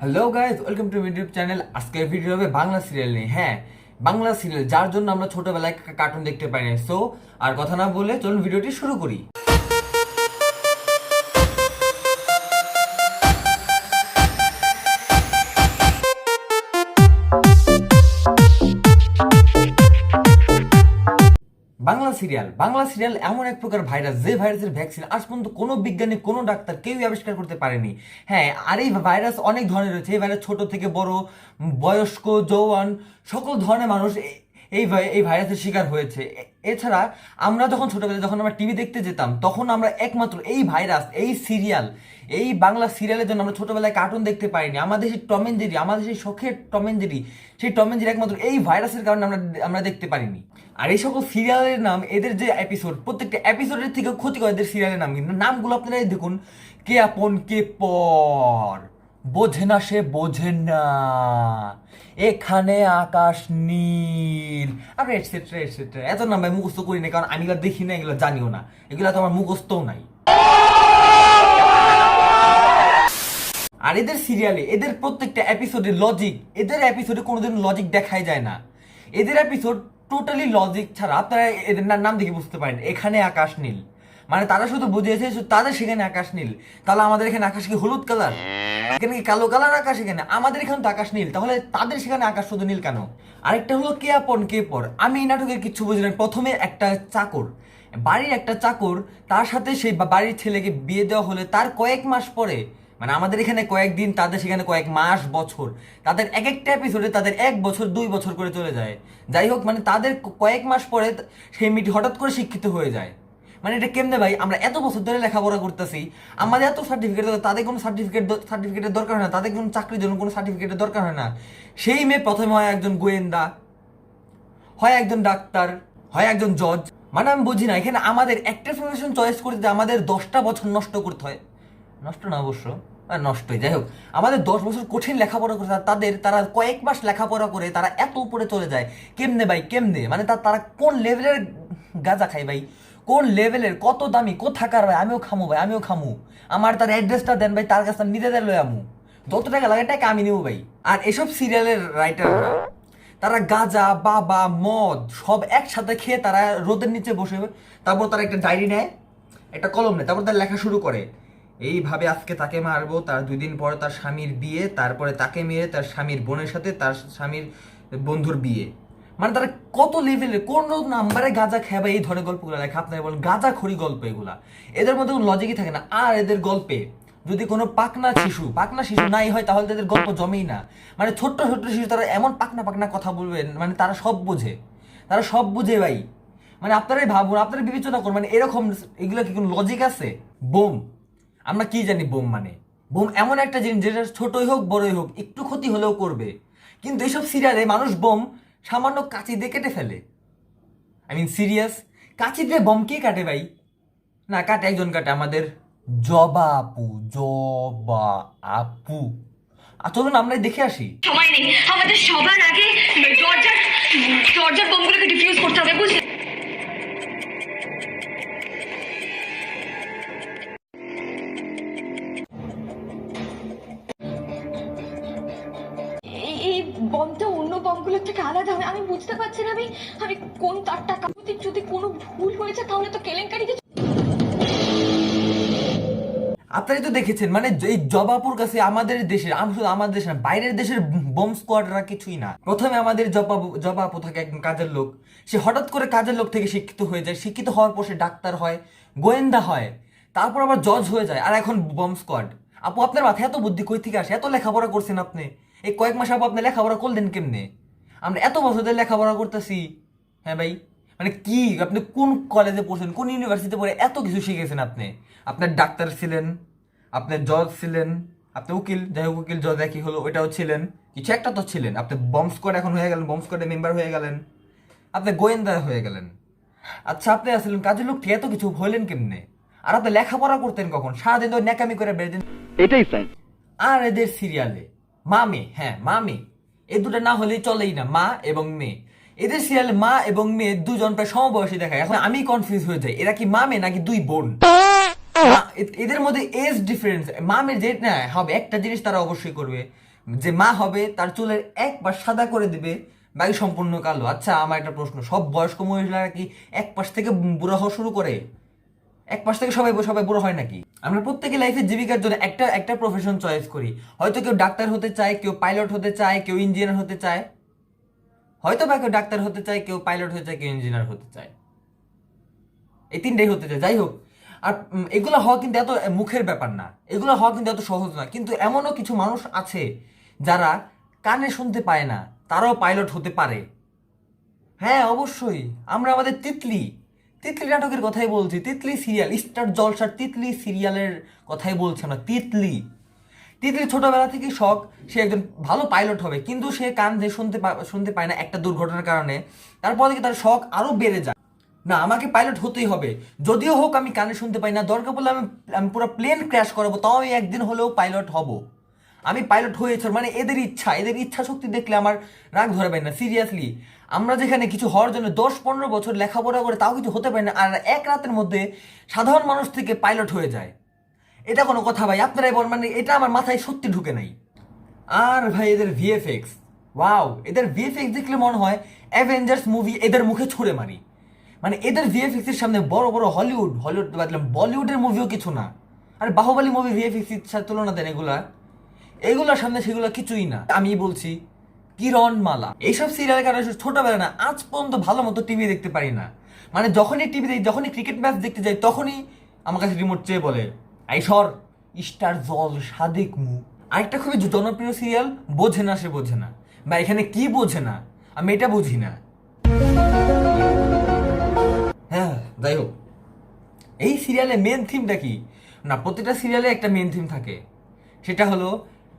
Hello guys, welcome to YouTube channel. আজকের video হবে Bangla serial নিয়ে। হ্যাঁ, বাংলা সিরিয়াল যার জন্য আমরা ছোটবেলায় কার্টুন দেখতে পাই না। সো আর কথা না বলে চলুন ভিডিওটি শুরু করি। বাংলা সিরিয়াল এমন এক প্রকার ভাইরাস, যে ভাইরাসের ভ্যাকসিন আজ পর্যন্ত কোনো বিজ্ঞানী, কোনো ডাক্তার কেউই আবিষ্কার করতে পারেনি। হ্যাঁ, আর এই ভাইরাস অনেক ধরনের রয়েছে। এই ভাইরাস ছোট থেকে বড়, বয়স্ক, জওয়ান, সকল ধরনের মানুষ এই ভাইরাসের শিকার হয়েছে। এছাড়া আমরা যখন ছোটবেলায় যখন আমরা টিভি দেখতে যেতাম, তখন আমরা একমাত্র এই ভাইরাস, এই সিরিয়াল, এই বাংলা সিরিয়ালের জন্য আমরা ছোটবেলায় কার্টুন দেখতে পারিনি। আমাদের সেই টম এন্ড জেরি, আমাদের সেই শখের টম এন্ড জেরি, সেই টম এন্ড জেরি একমাত্র এই ভাইরাসের কারণে আমরা দেখতে পারিনি। আর এই সকল সিরিয়ালের নাম, এদের যে এপিসোড, প্রত্যেকটা এপিসোডের থেকে ক্ষতিকর এদের সিরিয়ালের নাম। কিন্তু নামগুলো আপনারা দেখুন, কে আপন কে পর, বোঝে না সে বোঝে না, এখানে আকাশ নীল, আর এটসেট্রা এটসেট্রা। এত নাম ভাই মুখস্থ করি না, কারণ আমি এগুলো দেখি না, এগুলো জানিও না, এগুলো তো আমার মুখস্থও নাই। আর এদের সিরিয়ালে, এদের প্রত্যেকটা এপিসোডে লজিক, এদের এপিসোডে কোনোদিন লজিক দেখাই যায় না। এদের এপিসোড টোটালি লজিক ছাড়া। আপনারা এদের নাম দেখে বুঝতে পারেন, এখানে আকাশ নীল, মানে তারা শুধু বুঝিয়েছে তাদের সেখানে আকাশ নীল। তাহলে আমাদের এখানে আকাশ কি হলুদ কালার? এখানে কি কালো কালার আকাশ? এখানে আমাদের এখানে তো আকাশ নীল, তাহলে তাদের সেখানে আকাশ শুধু নীল কেন? আরেকটা হলো কে আপন কে পর। আমি এই নাটকের কিচ্ছু বুঝি না। প্রথমে একটা চাকর, বাড়ির একটা চাকর, তার সাথে সেই বাড়ির ছেলেকে বিয়ে দেওয়া হলে তার কয়েক মাস পরে, মানে আমাদের এখানে কয়েকদিন, তাদের সেখানে কয়েক মাস, বছর, তাদের এক একটা এপিসোডে তাদের 1 বছর 2 বছর করে চলে যায়। যাই হোক, মানে তাদের কয়েক মাস পরে সেই মেয়েটি হঠাৎ করে শিক্ষিত হয়ে যায়। মানে এটা কেমনে ভাই? আমরা এত বছর ধরে লেখাপড়া করতেছি, আমাদের এত সার্টিফিকেট, তাদের কোনো সার্টিফিকেটের দরকার হয় না, তাদের কোনো চাকরির জন্য কোনো সার্টিফিকেটের দরকার হয় না। সেই মেয়ে প্রথমে হয় একজন গোয়েন্দা, হয় একজন ডাক্তার, হয় একজন জজ। মানে আমি বুঝি না, এখানে আমাদের একটা প্রফেশন চয়েস করতে আমাদের 10টা বছর নষ্ট করতে হয়। নষ্ট না অবশ্য, নষ্টই। যাই হোক, আমাদের 10 বছর কঠিন লেখাপড়া করে তারা কয়েক মাস লেখাপড়া করে তারা এত উপরে চলে যায়। কেমনে ভাই, কেমনে? মানে তারা কোন লেভেলের গাঁজা খায় ভাই, কোন লেভেলের, কত দামি, কোথাকার ভাই? আমিও খামু ভাই, আমিও খামু। আমার তার অ্যাড্রেসটা দেন ভাই, তার কাছে নিজেদের লয়ে আমু, যত টাকা লাগে টাকা আমি নিবো ভাই। আর এসব সিরিয়ালের রাইটাররা, তারা গাঁজা, বাবা, মদ সব একসাথে খেয়ে তারা রোদের নিচে বসে, তারপর তারা একটা ডায়েরি নেয়, একটা কলম নেয়, তারপর তারা লেখা শুরু করে, এইভাবে আজকে তাকে মারবো, তার 2 দিন পরে তার স্বামীর বিয়ে, তারপরে তাকে মেরে তার স্বামীর বোনের সাথে তার স্বামীর বন্ধুর বিয়ে। মানে তারা কত লেভেলের, কোন নাম্বারে গাঁজা খাবে এই ধরনের গল্পগুলো লেখা। আপনারা বলেন গাঁজা খড়ি গল্প এগুলা, এদের মধ্যে কোনো লজিকই থাকে না। আর এদের গল্পে যদি কোনো পাকনা শিশু নাই হয়, তাহলে তাদের গল্প জমেই না। মানে ছোট্ট ছোট্ট শিশু, তারা এমন পাকনা পাকনা কথা বলবেন, মানে তারা সব বুঝে ভাই। মানে আপনারাই ভাবুন, আপনারা বিবেচনা করুন, মানে এরকম এগুলো কি কোনো লজিক আছে? বোম, আমরা কি জানি বোম মানে? বোম এমন একটা জিনিস যেটা ছোটই হোক বড়ই হোক একটু ক্ষতি হলেও করবে। কিন্তু এইসব সিরিয়ালে মানুষ বোম সামান্য কাঁচি দিয়ে কেটে ফেলে। আই মিন সিরিয়াস, কাঁচি দিয়ে বোম কে কাটে ভাই? না কাটে, একজন কাটে, আমাদের জবা আপু। চলুন আমরা দেখে আসি। সময় নেই, আমাদের সবার আগে দরজার বোমগুলোকে ডিফিউজ করতে হবে, বুঝলে? এই বমটা অন্য বমগুলোর থেকে আলাদা হবে। আমি বুঝতে পারছি না আমি কোন তারটা কাটতে, যদি কোনো ভুল হয়েছে তাহলে তো কেলেঙ্কারি। আপনারাই তো দেখেছেন, মানে এই জবাপুর কাছে আমাদের দেশের, শুধু আমাদের দেশ না, বাইরের দেশের বোম স্কোয়াডরা কিছুই না। প্রথমে আমাদের জবাপু থাকে একজন কাজের লোক, সে হঠাৎ করে কাজের লোক থেকে শিক্ষিত হয়ে যায়, শিক্ষিত হওয়ার পর সে ডাক্তার হয়, গোয়েন্দা হয়, তারপর আবার জজ হয়ে যায়, আর এখন বোম স্কোয়াড। আপু, আপনার মাথায় এত বুদ্ধি কই থেকে আসে? এত লেখাপড়া করছেন আপনি, এই কয়েক মাস আপু আপনি লেখাপড়া করলেন কেমনে? আমরা এত বছর ধরে লেখাপড়া করতেছি। হ্যাঁ ভাই, মানে কি আপনি কোন কলেজে পড়ছেন, কোন ইউনিভার্সিটিতে পড়ে এত কিছু শিখেছেন আপনি? আপনার ডাক্তার ছিলেন, আপনি জজ ছিলেন, আপনি উকিল, যাই হোক উকিল জজ একই হলো, ওইটাও ছিলেন, কিছু একটা তো ছিলেন। আপনি বম্ব স্কোয়াড এখন হয়ে গেলেন, বম্ব স্কোয়াডের মেম্বার হয়ে গেলেন, আপনি গোয়েন্দা হয়ে গেলেন। আচ্ছা, আপনি আসলেন কাজের লোক, এত কিছু হইলেন কেমনে? আর আপনি লেখাপড়া করতেন কখন? সারাদিন তো ন্যাকামি করে বেড়েছেন। এটাই সাইন্স। আর এদের সিরিয়ালে মা মেয়ে, হ্যাঁ মা মেয়ে, এই দুটো না হলেই চলেই না, মা এবং মেয়ে। এদের সিরিয়ালে মা এবং মেয়ে দুজন প্রায় সমবয়সী দেখায়। এখন আমি কনফিউজ হয়ে যাই, এরা কি মা মেয়ে নাকি দুই বোন? এদের মধ্যে এজ ডিফারেন্স, মামের যে না হবে একটা জিনিস তারা অবশ্যই করবে, যে মা হবে তার চুলের একবার সাদা করে দিবে, বাকি সম্পূর্ণ কালো। আচ্ছা, আমার একটা প্রশ্ন, সব বয়স্ক মহিলারা কি এক পাশ থেকে বুড়া হওয়া শুরু করে? এক পাশ থেকে সবাই সবাই বুড়ো হয় নাকি? আমরা প্রত্যেকে লাইফে জীবিকার জন্য একটা একটা প্রফেশন চয়েস করি। হয়তো কেউ ডাক্তার হতে চায়, কেউ পাইলট হতে চায়, কেউ ইঞ্জিনিয়ার হতে চায়, হয়তো বা কেউ ডাক্তার হতে চায়, কেউ পাইলট হতে চায়, কেউ ইঞ্জিনিয়ার হতে চায়, এই তিনটাই হতে চায়। যাই হোক, আর এগুলো হওয়া কিন্তু এত মুখের ব্যাপার না, এগুলো হওয়া কিন্তু এত সহজ না। কিন্তু এমনও কিছু মানুষ আছে যারা কানে শুনতে পায় না, তারাও পাইলট হতে পারে। হ্যাঁ, অবশ্যই। আমরা আমাদের তিতলি তিতলি নাটকের কথাই বলছি, তিতলি সিরিয়াল, স্টার জলসার তিতলি সিরিয়ালের কথাই বলছি আমরা। তিতলি তিতলি ছোটবেলা থেকেই শখ সে একজন ভালো পাইলট হবে, কিন্তু সে কান যে শুনতে পায় না একটা দুর্ঘটনার কারণে। তারপর থেকে তার শখ আরো বেড়ে যায়, না আমাকে পাইলট হতেই হবে, যদিও হোক আমি কানে শুনতে পাই না, দরকার পড়লে আমি পুরো প্লেন ক্র্যাশ করাবো, তাও আমি একদিন হলেও পাইলট হব। আমি পাইলট হয়েছি, মানে এদের ইচ্ছা শক্তি দেখলে আমার রাগ ধরে পাই না। সিরিয়াসলি, আমরা যেখানে কিছু হওয়ার জন্য 10-15 বছর লেখাপড়া করে তাও কিছু হতে পারি না, আর এক রাতের মধ্যে সাধারণ মানুষ থেকে পাইলট হয়ে যায়, এটা কোনো কথা ভাই? আপনারাই বল, মানে এটা আমার মাথায় সত্যি ঢুকে নাই। আর ভাই এদের ভিএফএক্স, ওয়াও, এদের ভিএফএক্স দেখলে মনে হয় অ্যাভেঞ্জার্স মুভি এদের মুখে ছুঁড়ে মারি। মানে এদের ভিএফএক্স এর সামনে বড় বড় হলিউড বাদলাম বলিউডের মুভিও কিছু না। আর বাহুবলী মুভি ভিএফএক্স এর সাথে তুলনা দেন এগুলার সামনে সেগুলো কিছুই না। আমি বলছি কিরণমালা, এইসব সিরিয়ালের কারণে ছোটবেলা না আজ পর্যন্ত ভালো মতো টিভি দেখতে পারি না। মানে যখনই টিভি দেখি, যখনই ক্রিকেট ম্যাচ দেখতে যাই, তখনই আমার কাছে রিমোট চেয়ে বলে আইসর স্টার জল সাদেক মুখ। আরেকটা খুবই জনপ্রিয় সিরিয়াল বোঝে না সে বোঝে না, বা এখানে কি বোঝে না আমি এটা বুঝি না। হ্যাঁ, যাই হোক, এই সিরিয়ালে মেন থিমটা কি না? প্রতিটা সিরিয়ালে একটা মেন থিম থাকে, সেটা হলো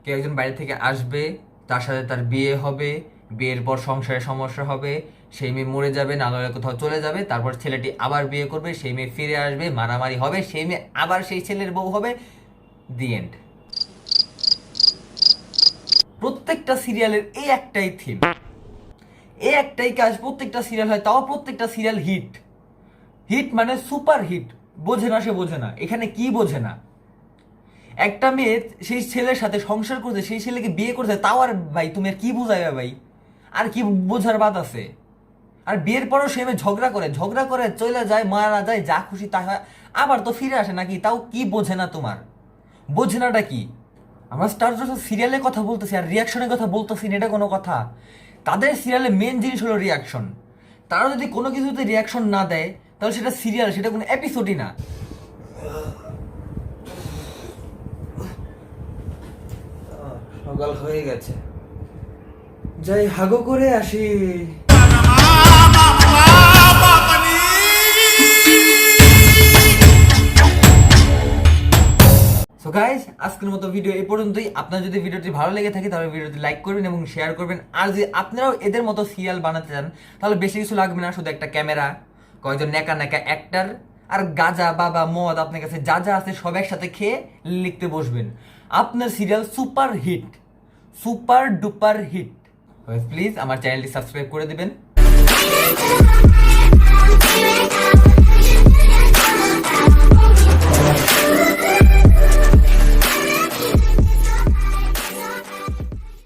কেউ একজন বাইরে থেকে আসবে, তার সাথে তার বিয়ে হবে, বিয়ের পর সংসারে সমস্যা হবে, সেই মেয়ে মরে যাবে, নাহলে কোথাও চলে যাবে, তারপর ছেলেটি আবার বিয়ে করবে, সেই মেয়ে ফিরে আসবে, মারামারি হবে, সেই মেয়ে আবার সেই ছেলের বউ হবে, দি এন্ড। প্রত্যেকটা সিরিয়ালের এই একটাই থিম, এই একটাই কাজ, প্রত্যেকটা সিরিয়াল হয়, তাও প্রত্যেকটা সিরিয়াল হিট। হিট মানে সুপার হিট। বোঝে না সে বোঝে না, এখানে কি বোঝে না? একটা মেয়ে সেই ছেলের সাথে সংসার করছে, সেই ছেলেকে বিয়ে করছে, তাও আর ভাই তুমি আর কি বুঝাইবে ভাই? আর কি বোঝার বাদ আছে? আর বিয়ের পরও সে মেয়ে ঝগড়া করে চলে যায়, মারা যায়, যা খুশি তাই হয়, আবার তো ফিরে আসে নাকি? তাও কি বোঝে না তোমার? বোঝে নাটা কি? আমরা স্টার জলসা সিরিয়ালের কথা বলতেছি আর রিয়াকশনের কথা বলতেছি না, এটা কোনো কথা? তাদের সিরিয়ালে মেন জিনিস হলো রিয়াকশন। তারা যদি কোনো কিছুতে রিয়াকশন না দেয় তাহলে সেটা সিরিয়াল, সেটা কোনো এপিসোডই না। সকাল হয়ে গেছে, যাই হাগো করে আসি। সো গাইস, আজকের মতো ভিডিও এই পর্যন্তই। আপনার যদি ভিডিওটি ভালো লেগে থাকে তাহলে ভিডিওটি লাইক করবেন এবং শেয়ার করবেন। আর যদি আপনারাও এদের মতো সিরিয়াল বানাতে চান তাহলে বেশি কিছু লাগবে না, শুধু একটা ক্যামেরা, কয়েকজন নেকা অ্যাক্টার, আর গাঁজা বাবা মদ আপনার কাছে যা যা আছে সব একসাথে খেয়ে লিখতে বসবেন, আপনার serial super hit, super duper hit. Please আমার চ্যানেলটি সাবস্ক্রাইব করে দিবেন।